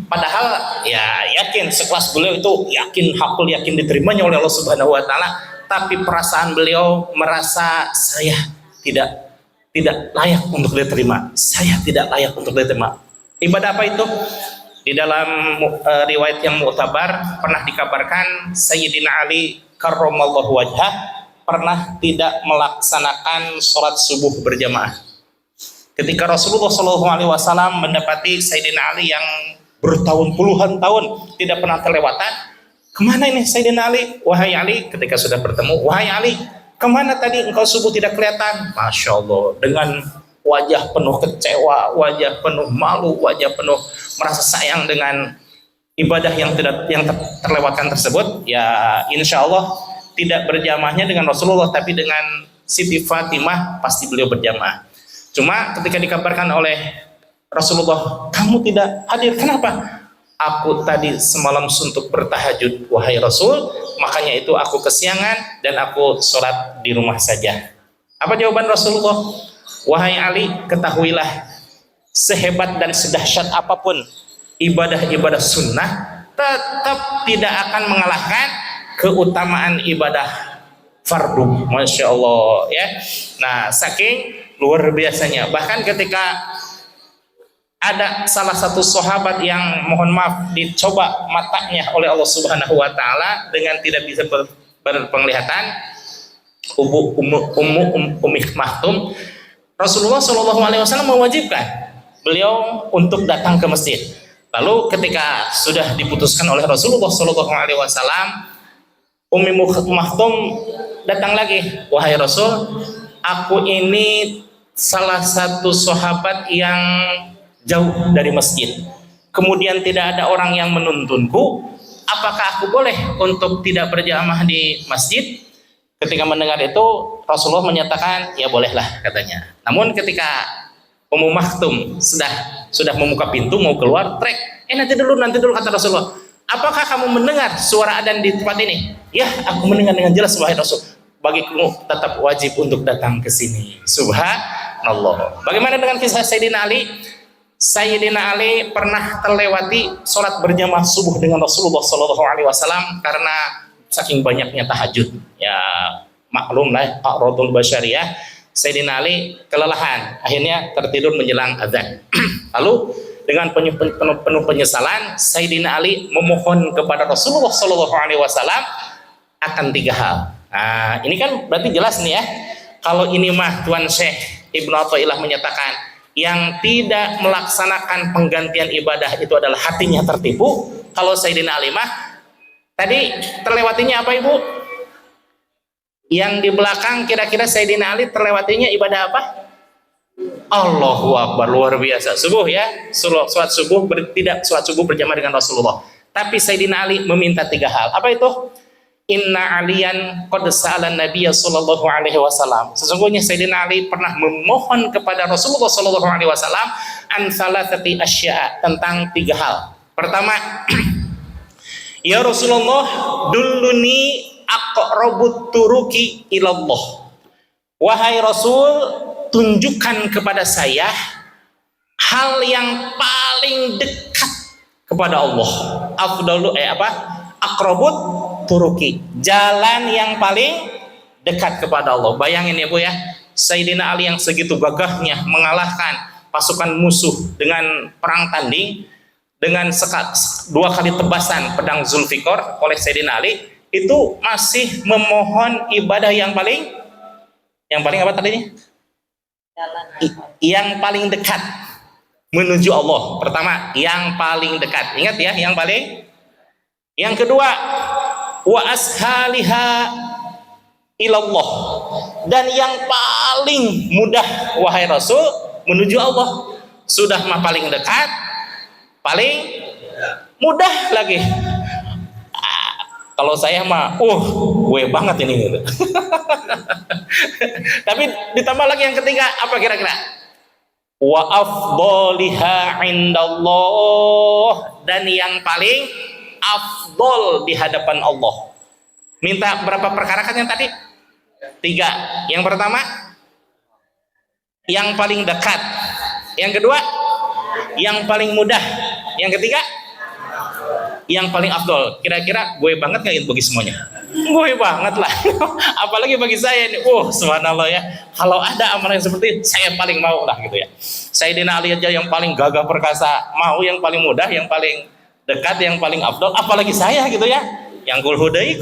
Padahal ya yakin sekelas beliau itu yakin hakul, yakin diterimanya oleh Allah Subhanahu wa taala, tapi perasaan beliau merasa saya tidak layak untuk diterima. Saya tidak layak untuk diterima. Ibadah apa itu? Di dalam riwayat yang mu'tabar pernah dikabarkan Sayyidina Ali karramallahu wajhah pernah tidak melaksanakan sholat subuh berjamaah. Ketika Rasulullah SAW mendapati Sayyidina Ali yang bertahun puluhan tahun tidak pernah terlewatan, kemana ini Sayyidina Ali? Wahai Ali, ketika sudah bertemu, wahai Ali, kemana tadi engkau subuh tidak kelihatan? Masya Allah, dengan wajah penuh kecewa, wajah penuh malu, wajah penuh merasa sayang dengan ibadah yang terlewatkan tersebut. Ya insya Allah tidak berjamaahnya dengan Rasulullah, tapi dengan Siti Fatimah pasti beliau berjamaah. Cuma ketika dikabarkan oleh Rasulullah, kamu tidak hadir, kenapa? Aku tadi semalam suntuk bertahajud wahai Rasul, makanya itu aku kesiangan dan aku sholat di rumah saja. Apa jawaban Rasulullah? Wahai Ali, ketahuilah sehebat dan sedahsyat apapun ibadah-ibadah sunnah tetap tidak akan mengalahkan keutamaan ibadah fardu. Masya Allah ya. Nah saking luar biasanya, bahkan ketika ada salah satu sahabat yang mohon maaf dicoba matanya oleh Allah Subhanahu wa taala dengan tidak bisa berpenglihatan, Ummi Maktum, Rasulullah SAW mewajibkan beliau untuk datang ke masjid. Lalu ketika sudah diputuskan oleh Rasulullah SAW, Ummi Maktum datang lagi, wahai Rasul, aku ini salah satu sahabat yang jauh dari masjid, kemudian tidak ada orang yang menuntunku, apakah aku boleh untuk tidak berjamaah di masjid? Ketika mendengar itu Rasulullah menyatakan ya bolehlah katanya. Namun ketika Ummu Maktum sudah membuka pintu mau keluar, trek, nanti dulu kata Rasulullah, apakah kamu mendengar suara adzan di tempat ini? Ya, aku mendengar dengan jelas wahai Rasul. Bagiku tetap wajib untuk datang ke sini. Subhanallah. Bagaimana dengan kisah Sayyidina Ali? Sayyidina Ali pernah terlewati sholat berjamaah subuh dengan Rasulullah SAW karena saking banyaknya tahajud. Ya maklum lah, a'radul basyariyah. Sayyidina Ali kelelahan, akhirnya tertidur menjelang azan. Lalu dengan penuh penyesalan, Sayyidina Ali memohon kepada Rasulullah SAW akan 3 hal. Nah, ini kan berarti jelas nih ya. Kalau ini mah Tuan Syekh Ibnu Athaillah menyatakan yang tidak melaksanakan penggantian ibadah itu adalah hatinya tertipu. Kalau Sayyidina Ali mah tadi terlewatinya apa Ibu? Yang di belakang kira-kira Sayyidina Ali terlewatinya ibadah apa? Allahu Akbar, luar biasa. Subuh ya, sholat subuh tidak sholat subuh berjamaah dengan Rasulullah. Tapi Sayyidina Ali meminta 3 hal. Apa itu? Inna aliyan qad sa'ala Nabiya sallallahu alaihi wasallam. Sesungguhnya Sayyidina Ali pernah memohon kepada Rasulullah sallallahu alaihi wasallam an thalathati asya, tentang 3 hal. Pertama, ya Rasulullah, dulluni aqrabut turuki ilallah. Wahai Rasul, tunjukkan kepada saya hal yang paling dekat kepada Allah. Afdalu aqrabut turuki, jalan yang paling dekat kepada Allah. Bayangin ya Bu ya, Sayyidina Ali yang segitu gagahnya mengalahkan pasukan musuh dengan perang tanding, dengan 2 kali tebasan pedang Zulfikar oleh Sayyidina Ali, itu masih memohon ibadah yang paling apa tadinya? Yang paling dekat menuju Allah. Pertama, yang paling dekat. Ingat ya, yang paling. Yang kedua, wa ashaliha ilallah. Dan yang paling mudah, wahai Rasul, menuju Allah. Sudah mah paling dekat, paling mudah lagi. Kalau saya mah, gue banget ini gitu. Tapi ditambah lagi yang ketiga, apa kira-kira? Wa afdoliha indallah, dan yang paling afdol di hadapan Allah. Minta berapa perkara kan yang tadi? 3. Yang pertama, yang paling dekat. Yang kedua, yang paling mudah. Yang ketiga, yang paling afdol. Kira-kira gue banget nggak itu bagi semuanya? Gue banget lah. Apalagi bagi saya ini, subhanallah ya. Kalau ada amalan yang seperti itu, saya paling mau lah gitu ya. Sayyidina Ali aja yang paling gagah perkasa, mau yang paling mudah, yang paling dekat, yang paling afdol. Apalagi saya gitu ya, yang kul hudai.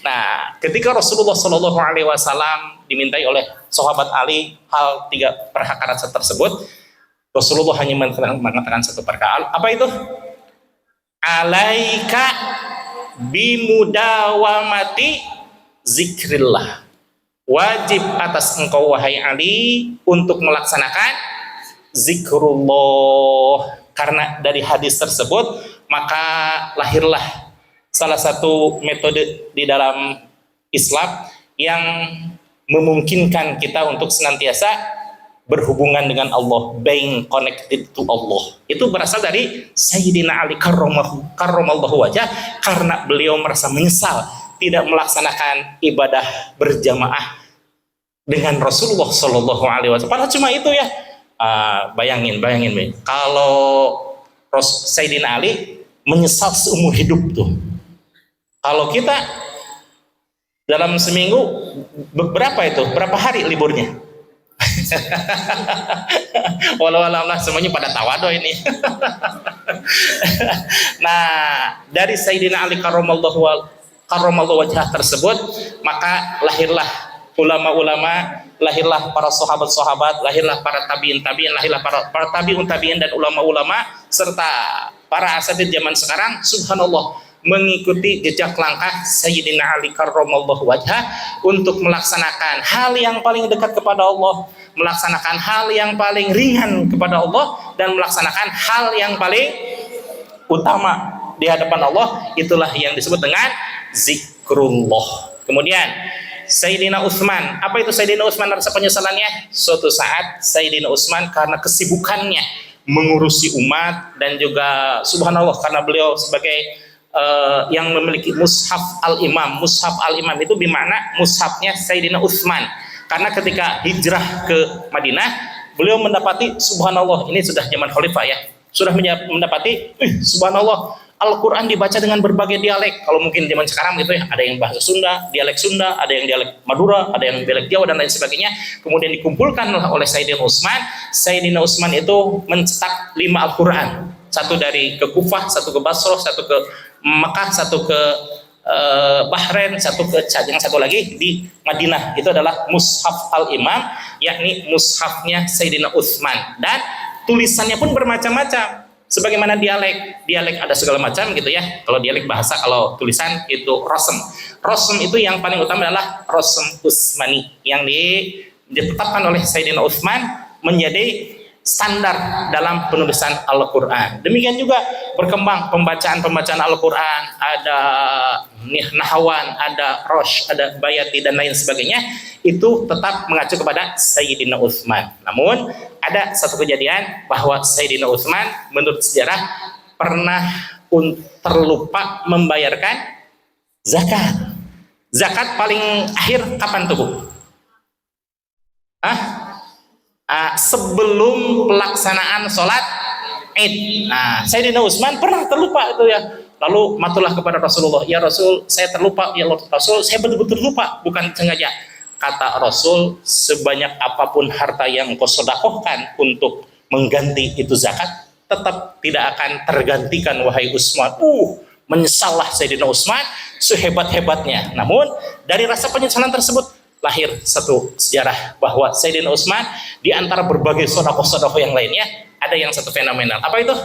Nah, ketika Rasulullah Shallallahu Alaihi Wasallam dimintai oleh sahabat Ali hal 3 perkara tersebut, Rasulullah hanya mengatakan satu perkara. Apa itu? Alaika bimudawamati zikrillah. Wajib atas engkau wahai Ali untuk melaksanakan zikrullah. Karena dari hadis tersebut maka lahirlah salah satu metode di dalam Islam yang memungkinkan kita untuk senantiasa berhubungan dengan Allah, being connected to Allah. Itu berasal dari Sayyidina Ali karramallahu wajah, karena beliau merasa menyesal tidak melaksanakan ibadah berjamaah dengan Rasulullah Shallallahu Alaihi Wasallam. Padahal cuma itu ya. Bayangin, kalau Sayyidina Ali menyesal seumur hidup tuh. Kalau kita dalam seminggu berapa hari liburnya? Walau semuanya pada tawado ini. Nah, dari Sayyidina Ali karramallahu wajah tersebut maka lahirlah ulama-ulama, lahirlah para sahabat-sahabat, lahirlah para tabiin, lahirlah para tabiun tabiin dan ulama-ulama serta para asatidz zaman sekarang, subhanallah, mengikuti jejak langkah Sayyidina Ali karramallahu wajah untuk melaksanakan hal yang paling dekat kepada Allah, melaksanakan hal yang paling ringan kepada Allah, dan melaksanakan hal yang paling utama di hadapan Allah. Itulah yang disebut dengan zikrullah. Kemudian Sayyidina Utsman, apa itu Sayyidina Utsman rasa penyesalannya? Suatu saat Sayyidina Utsman karena kesibukannya mengurusi umat dan juga subhanallah karena beliau sebagai yang memiliki mushaf al-imam. Mushaf al-imam itu dimana mushafnya Sayyidina Utsman, karena ketika hijrah ke Madinah beliau mendapati subhanallah, ini sudah zaman khalifah ya, sudah mendapati subhanallah Al-Quran dibaca dengan berbagai dialek. Kalau mungkin zaman sekarang gitu ya, ada yang bahasa Sunda, dialek Sunda, ada yang dialek Madura, ada yang dialek Jawa dan lain sebagainya. Kemudian dikumpulkan oleh Sayyidina Utsman. Sayyidina Utsman itu mencetak 5 Al-Quran, satu dari ke Kufah, satu ke Basrah, satu ke Mekah, satu ke Bahrain, satu ke yang satu lagi di Madinah. Itu adalah mushaf al-imam, yakni mushafnya Sayyidina Utsman, dan tulisannya pun bermacam-macam sebagaimana dialek ada segala macam gitu ya. Kalau dialek bahasa, kalau tulisan itu rosem itu yang paling utama adalah rosem Utsmani yang ditetapkan oleh Sayyidina Utsman menjadi standar dalam penulisan Al-Quran. Demikian juga berkembang pembacaan Al-Quran, ada nahwan, ada rosh, ada bayati dan lain sebagainya. Itu tetap mengacu kepada Sayyidina Utsman. Namun ada satu kejadian bahwa Sayyidina Utsman menurut sejarah pernah terlupa membayarkan zakat. Zakat paling akhir kapan tuh Bu? Sebelum pelaksanaan sholat Id. Nah, Sayyidina Utsman pernah terlupa itu ya. Lalu matulah kepada Rasulullah, ya Rasul, saya terlupa, ya Rasul, saya betul-betul lupa, bukan sengaja. Kata Rasul, sebanyak apapun harta yang kau sedekahkan untuk mengganti itu zakat, tetap tidak akan tergantikan wahai Utsman. Menyesallah Sayyidina Utsman sehebat-hebatnya. Namun dari rasa penyesalan tersebut, lahir satu sejarah bahwa Sayyidina Utsman di antara berbagai sedekah-sedekah yang lainnya ada yang satu fenomenal. Apa itu?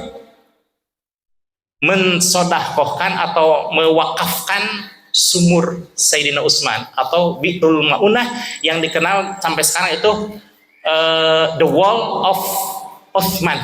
Mensedekahkan atau mewakafkan sumur Sayyidina Utsman atau Bi'tul Ma'unah yang dikenal sampai sekarang itu the Wall of Utsman.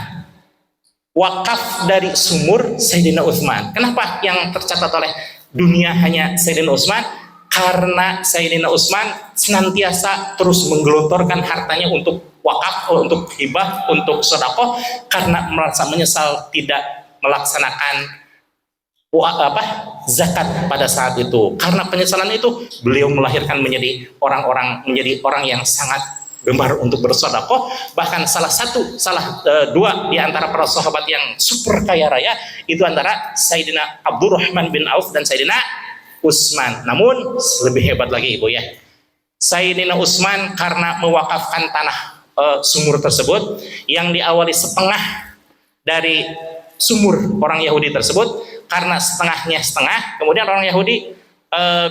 Wakaf dari sumur Sayyidina Utsman. Kenapa yang tercatat oleh dunia hanya Sayyidina Utsman? Karena Sayyidina Utsman senantiasa terus menggelontorkan hartanya untuk wakaf, untuk hibah, untuk sedekah karena merasa menyesal tidak melaksanakan zakat pada saat itu. Karena penyesalan itu beliau melahirkan menjadi orang yang sangat gemar untuk bersedekah. Bahkan dua di antara para sahabat yang super kaya raya itu antara Sayyidina Abdurrahman bin Auf dan Sayyidina Utsman. Namun lebih hebat lagi Ibu ya, Sayyidina Utsman karena mewakafkan tanah sumur tersebut yang diawali setengah dari sumur orang Yahudi tersebut, karena setengahnya setengah, kemudian orang Yahudi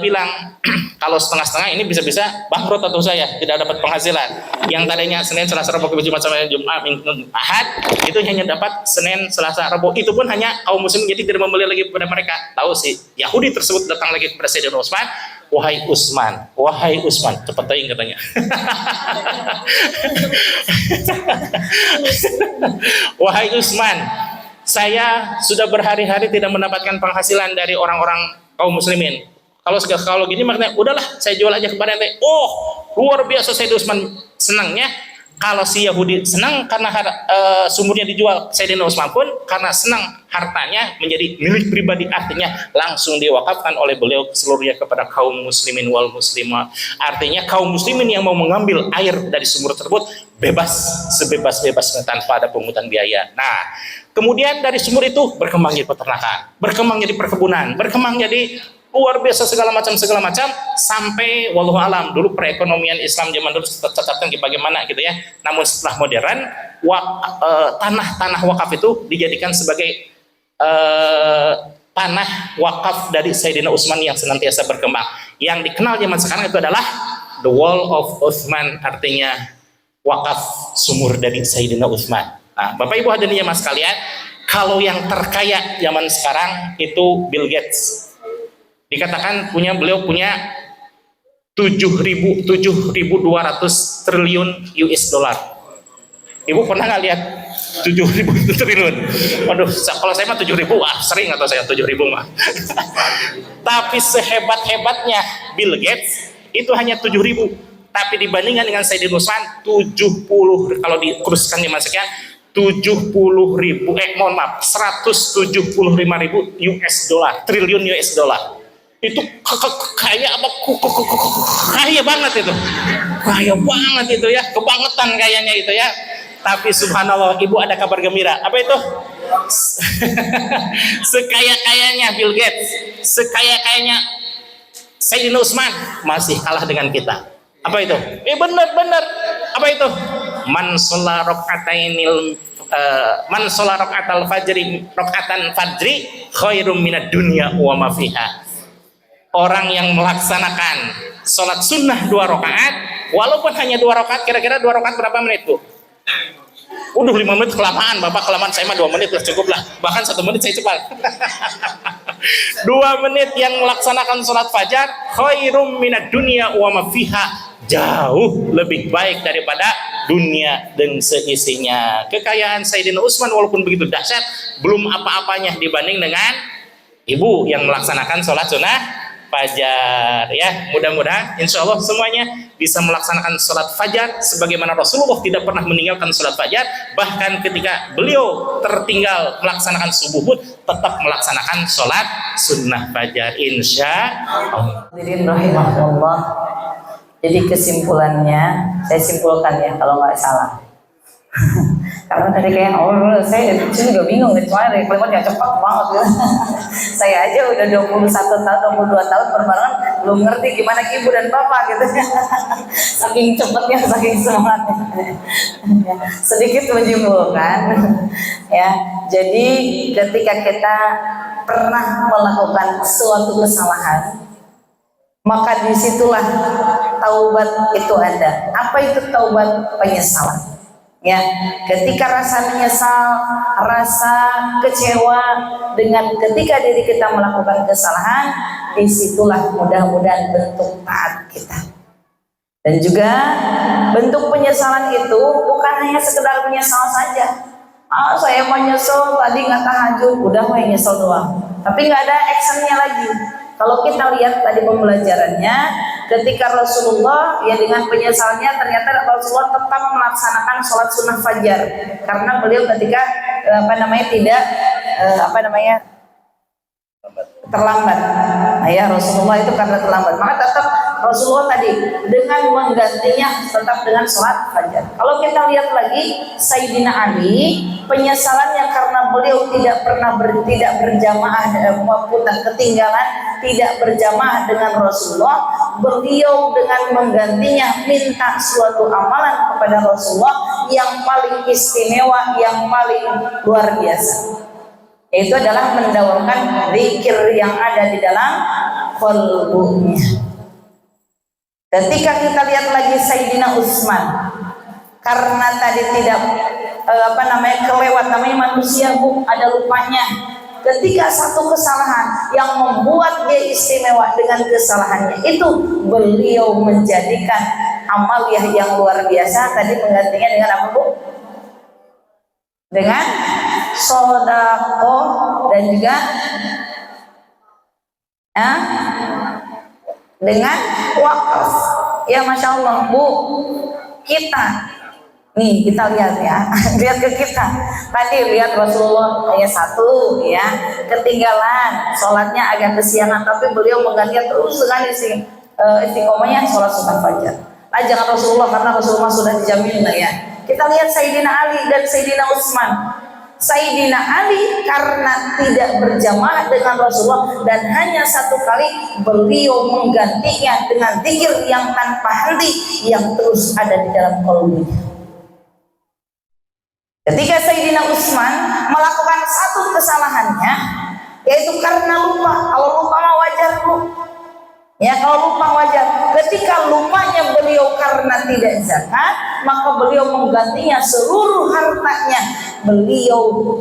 bilang kalau setengah-setengah ini bisa-bisa bangkrut atau saya tidak dapat penghasilan. Yang tadinya Senin, Selasa, Rabu, Kamis, Jumat, sampai Jumat, Minggu, Ahad itu hanya dapat Senin, Selasa, Rabu. Itu pun hanya kaum muslim, jadi tidak membeli lagi kepada mereka. Tahu sih Yahudi tersebut datang lagi kepada Sayyidina Utsman, wahai Utsman, cepat tayang katanya. Wahai Utsman, saya sudah berhari-hari tidak mendapatkan penghasilan dari orang-orang kaum muslimin. Kalau gini makanya udahlah saya jual aja kepada ente. Oh, luar biasa Sayyidina Utsman senangnya. Kalau si Yahudi senang karena sumurnya dijual, Sayyidina Utsman pun karena senang hartanya menjadi milik pribadi, artinya langsung diwakafkan oleh beliau seluruhnya kepada kaum muslimin wal muslimah. Artinya kaum muslimin yang mau mengambil air dari sumur tersebut bebas, sebebas-bebasnya tanpa ada pungutan biaya. Nah, kemudian dari sumur itu berkembang jadi peternakan, berkembang jadi perkebunan, berkembang jadi luar biasa segala macam sampai wallahu alam dulu perekonomian Islam zaman dulu tercatatkan bagaimana gitu ya. Namun setelah modern tanah wakaf itu dijadikan sebagai tanah wakaf dari Sayyidina Utsman yang senantiasa berkembang. Yang dikenal zaman sekarang itu adalah the Wall of Utsman, artinya wakaf sumur dari Sayyidina Utsman. Nah, Bapak Ibu hadirin jemaah sekalian, kalau yang terkaya zaman sekarang itu Bill Gates. Dikatakan beliau punya 7.200 triliun US dollar. Ibu pernah nggak lihat 7.000 triliun? Waduh, kalau saya mah 7.000, sering atau saya 7.000 mah. Tapi sehebat-hebatnya Bill Gates itu hanya 7.000. Tapi dibandingkan dengan Sayyidina Utsman 70, kalau dikuruskan di sekian 175.000 US dollar, triliun US dollar. Itu kaya apa? Kaya banget itu. Kaya banget itu ya, kebangetan kayaknya itu ya. Tapi subhanallah, Ibu ada kabar gembira. Apa itu? Sekaya-kayanya Bill Gates, sekaya-kayanya Sayyidina Utsman masih kalah dengan kita. Apa itu? Benar. Apa itu? Man sholla raka'atal fajri raka'atan fajri khairum minad dunya wa ma fiha. Orang yang melaksanakan sholat sunnah 2 rakaat, walaupun hanya 2 rakaat, kira-kira 2 rakaat berapa menit Bu? 5 menit kelamaan, Bapak kelamaan, saya mah 2 menit cukup lah, bahkan 1 menit saya cepat. 2 menit yang melaksanakan sholat fajar, khairum minad dunya wa ma fiha, jauh lebih baik daripada dunia dan seisinya. Kekayaan Sayyidina Utsman walaupun begitu dahsyat, belum apa-apanya dibanding dengan ibu yang melaksanakan sholat sunnah fajar ya. Mudah-mudahan insya Allah semuanya bisa melaksanakan sholat fajar sebagaimana Rasulullah tidak pernah meninggalkan sholat fajar, bahkan ketika beliau tertinggal melaksanakan subuh pun tetap melaksanakan sholat sunnah fajar insya Allah. Hadirin rahimahullah. Jadi kesimpulannya saya simpulkan ya kalau nggak salah. Karena tadi kayak saya juga bingung nih, soalnya dari kalimatnya cepat banget gitu. Saya aja udah 21 tahun, 22 tahun berbarengan belum ngerti gimana ibu dan bapak gitu. Saking cepatnya, saking semangatnya. Sedikit menyimpulkan ya. Jadi ketika kita pernah melakukan suatu kesalahan, maka disitulah taubat itu ada. Apa itu taubat? Penyesalan. Ya, ketika rasa menyesal, rasa kecewa dengan ketika diri kita melakukan kesalahan, disitulah mudah-mudahan bentuk taat kita. Dan juga bentuk penyesalan itu bukan hanya sekedar menyesal saja. Saya menyesal tadi nggak tahajud, udah nyesel doang. Tapi nggak ada actionnya lagi. Kalau kita lihat tadi pembelajarannya, ketika Rasulullah ya dengan penyesalnya ternyata Rasulullah tetap melaksanakan sholat sunnah fajar karena beliau ketika terlambat. Nah, ya Rasulullah itu karena terlambat, maka tetap Rasulullah tadi dengan menggantinya tetap dengan sholat fajar. Kalau kita lihat lagi Sayyidina Ali, penyesalannya karena beliau tidak berjamaah maupun ketinggalan tidak berjamaah dengan Rasulullah, beliau dengan menggantinya minta suatu amalan kepada Rasulullah yang paling istimewa, yang paling luar biasa, yaitu adalah mendawamkan zikir yang ada di dalam qalbunya. Ketika kita lihat lagi Sayyidina Utsman, karena tadi tidak kelewat, namanya manusia Bu, ada lupanya. Ketika satu kesalahan yang membuat dia istimewa dengan kesalahannya itu, beliau menjadikan amaliyah yang luar biasa. Tadi menggantinya dengan apa Bu? Dengan sedekah dan juga dengan wakaf. Ya Masya Allah Bu, kita lihat ya, lihat ke kita. Tadi lihat Rasulullah hanya satu ya, ketinggalan sholatnya agak kesiangan, tapi beliau menggantinya terus dengan istiqomahnya sholat sunnah fajar. Jangan Rasulullah, karena Rasulullah sudah dijamin lah ya. Kita lihat Sayyidina Ali dan Sayyidina Utsman. Sayyidina Ali karena tidak berjamaah dengan Rasulullah dan hanya satu kali, beliau menggantinya dengan zikir yang tanpa henti yang terus ada di dalam qalbunya. Ketika Sayyidina Utsman melakukan satu kesalahannya, yaitu karena lupa. Kalau lupa mah wajar Bu. Ya, kalau lupa wajar. Ketika lupanya beliau karena tidak zakat, maka beliau menggantinya seluruh hartanya. Beliau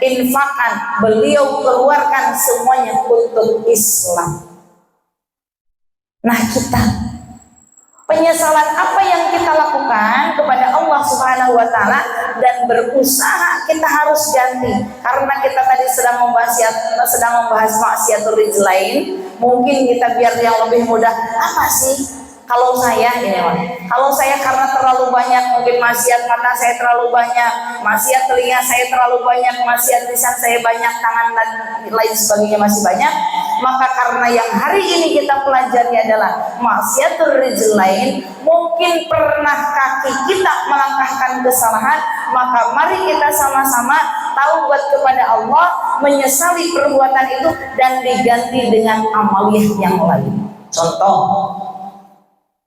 infakkan, beliau keluarkan semuanya untuk Islam. Nah, kita penyesalan apa yang kita lakukan kepada Allah Subhanahu wa taala dan berusaha kita harus ganti, karena kita tadi sedang membahas maksiatul rijlain. Mungkin kita biar yang lebih mudah, apa sih kalau saya kalau saya karena terlalu banyak, mungkin maksiat mata saya terlalu banyak, maksiat telinga saya terlalu banyak, maksiat lisan saya banyak, tangan dan lain sebagainya masih banyak. Maka karena yang hari ini kita pelajari adalah maksiatul rijlain, mungkin pernah kaki kita melangkahkan kesalahan, maka mari kita sama-sama taubat kepada Allah, menyesali perbuatan itu dan diganti dengan amaliyah yang lain. Contoh,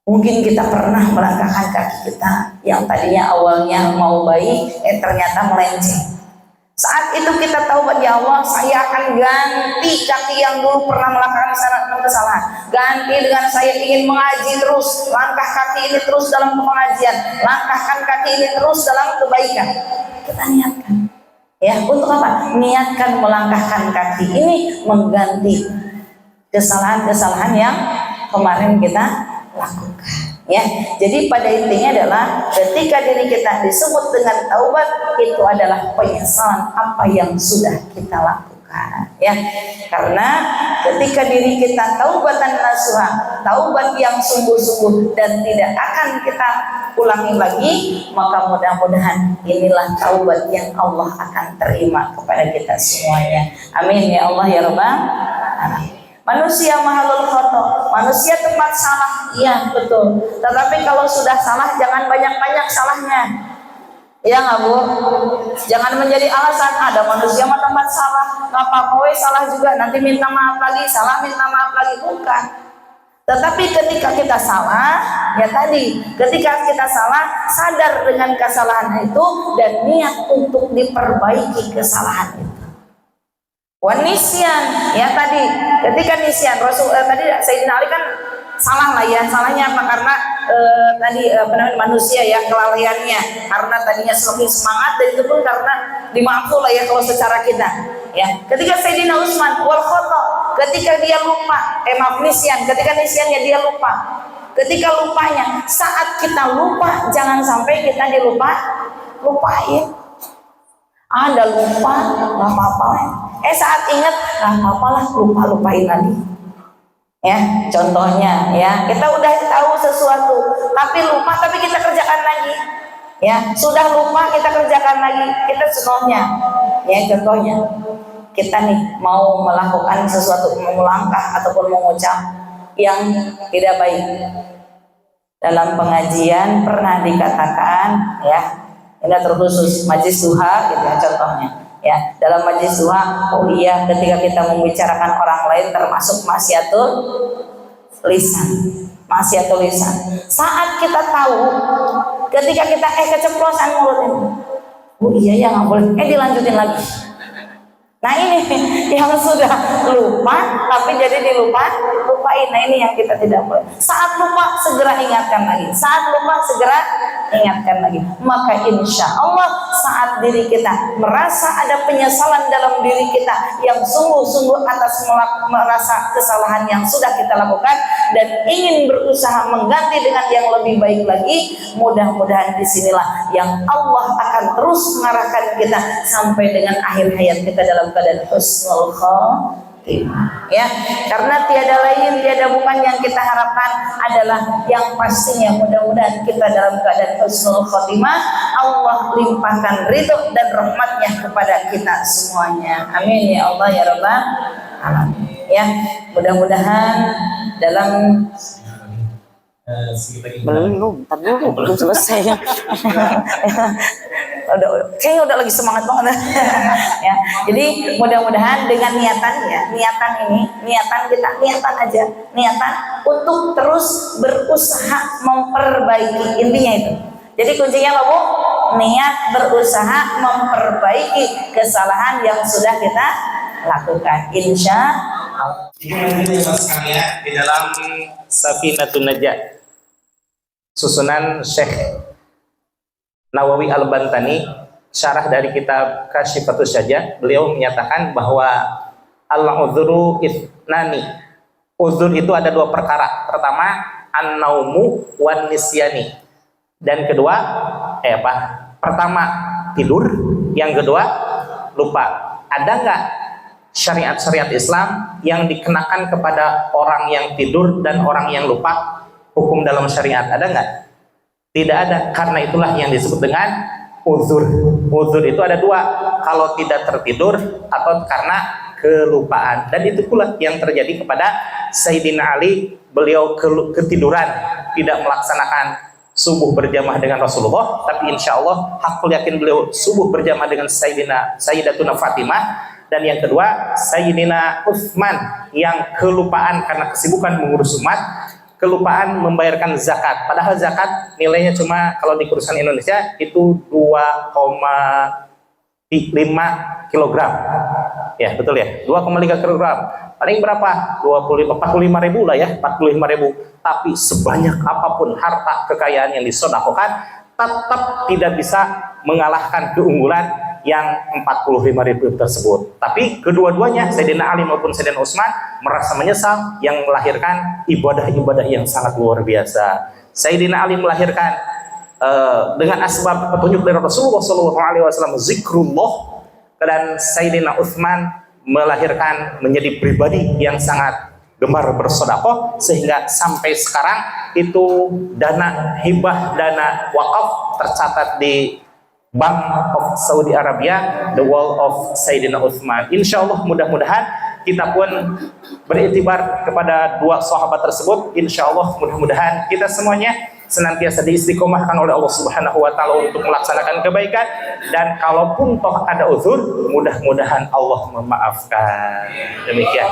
mungkin kita pernah melangkahkan kaki kita yang tadinya awalnya mau baik, ternyata melenceng. Saat itu kita taubat, ya Allah, saya akan ganti kaki yang dulu pernah melakukan kesalahan. Ganti dengan saya ingin mengaji terus, langkah kaki ini terus dalam pengajian, langkahkan kaki ini terus dalam kebaikan. Kita niatkan. Ya, untuk apa? Niatkan melangkahkan kaki ini mengganti kesalahan-kesalahan yang kemarin kita lakukan. Ya, jadi pada intinya adalah ketika diri kita disebut dengan taubat, itu adalah penyesalan apa yang sudah kita lakukan. Ya, karena ketika diri kita taubatan nasuha, taubat yang sungguh-sungguh dan tidak akan kita ulangi lagi, maka mudah-mudahan inilah taubat yang Allah akan terima kepada kita semuanya. Amin ya Allah ya Rabbal alamin. Manusia mahalul khoto, manusia tempat salah, iya betul. Tetapi kalau sudah salah jangan banyak-banyak salahnya. Iya nggak Bu? Jangan menjadi alasan ada manusia mah tempat salah, nggak apa-apa salah juga, nanti minta maaf lagi, salah minta maaf lagi, bukan. Tetapi ketika kita salah, ya tadi, ketika kita salah, sadar dengan kesalahan itu dan niat untuk diperbaiki kesalahan itu. Wanisian ya tadi ketika nisyan Rasul tadi Sayyidina Ali kan salah lah ya, salahnya apa karena tadi manusia ya kelalaiannya karena tadinya semakin semangat, dan itu pun karena dimaafkan lah ya kalau secara kita ya. Ketika Sayyidina Utsman wal khata, ketika dia lupa nisyan, ketika nisyannya dia lupa, ketika lupanya, saat kita lupa jangan sampai kita lupain. Ada lupa nggak apa-apa, saat ingat nggak apa-apa lah, lupain lagi ya. Contohnya ya, kita udah tahu sesuatu tapi lupa, tapi kita kerjakan lagi ya. Sudah lupa kita kerjakan lagi, kita contohnya ya, contohnya kita nih mau melakukan sesuatu, mau melangkah ataupun mengucap yang tidak baik. Dalam pengajian pernah dikatakan ya, ini terkhusus majlis duha gitu ya contohnya ya. Dalam majlis duha, oh iya, ketika kita membicarakan orang lain termasuk maksiatul lisan. Saat kita tahu, ketika kita keceplosan mulut ini, oh iya ya nggak boleh, dilanjutin lagi. Nah ini yang sudah lupa tapi jadi lupain. Nah ini yang kita tidak boleh. Saat lupa segera ingatkan lagi. Maka insya Allah saat diri kita merasa ada penyesalan dalam diri kita yang sungguh-sungguh atas merasa kesalahan yang sudah kita lakukan dan ingin berusaha mengganti dengan yang lebih baik lagi, mudah-mudahan disinilah yang Allah akan terus mengarahkan kita sampai dengan akhir hayat kita dalam keadaan husnul khotimah ya. Karena tiada lain, tiada bukan yang kita harapkan adalah yang pastinya mudah-mudahan kita dalam keadaan husnul khotimah, Allah limpahkan ridho dan rahmatnya kepada kita semuanya. Amin ya Allah ya Rabbal alamin ya. Mudah-mudahan dalam belum selesai ya. Kayaknya udah lagi semangat banget ya. Jadi mudah-mudahan dengan niatan untuk terus berusaha memperbaiki, intinya itu. Jadi kuncinya apa Bu? Niat berusaha memperbaiki kesalahan yang sudah kita lakukan, insya Allah. Sekalian, di dalam Safinatun Najah susunan Syekh Nawawi Al-Bantani, syarah dari kitab Kasyifatus Syajah, beliau menyatakan bahwa al-udhuru itnani, uzur itu ada dua perkara. Pertama an-naumu wan nisyani, dan kedua pertama tidur, yang kedua lupa. Ada nggak syariat-syariat Islam yang dikenakan kepada orang yang tidur dan orang yang lupa? Hukum dalam syariat ada nggak? Tidak ada. Karena itulah yang disebut dengan uzur. Uzur itu ada dua, kalau tidak tertidur atau karena kelupaan. Dan itu pula yang terjadi kepada Sayyidina Ali. Beliau ketiduran, tidak melaksanakan subuh berjamaah dengan Rasulullah, tapi insya Allah hakul yakin beliau subuh berjamaah dengan Sayyidatuna Fatimah. Dan yang kedua Sayyidina Utsman yang kelupaan karena kesibukan mengurus umat, kelupaan membayarkan zakat. Padahal zakat nilainya cuma kalau di kursan Indonesia itu 2,5 kilogram. Ya betul ya, 2,5 kilogram. Paling berapa? 45 ribu lah ya, 45 ribu. Tapi sebanyak apapun harta kekayaan yang disedekahkan, tetap tidak bisa mengalahkan keunggulan yang 45 ribu tersebut. Tapi kedua-duanya, Sayyidina Ali maupun Sayyidina Utsman, merasa menyesal yang melahirkan ibadah-ibadah yang sangat luar biasa. Sayyidina Ali melahirkan dengan asbab petunjuk dari Rasulullah SAW, zikrullah, dan Sayyidina Utsman melahirkan menjadi pribadi yang sangat gemar bersedekah, sehingga sampai sekarang itu dana hibah, dana wakaf tercatat di Bank of Saudi Arabia, the Wall of Sayyidina Utsman. Insya Allah mudah-mudahan kita pun beriktibar kepada dua sahabat tersebut. Insya Allah mudah-mudahan kita semuanya senantiasa diistiqomahkan oleh Allah Subhanahu wa Ta'ala untuk melaksanakan kebaikan, dan kalaupun toh ada uzur, mudah-mudahan Allah memaafkan. Demikian.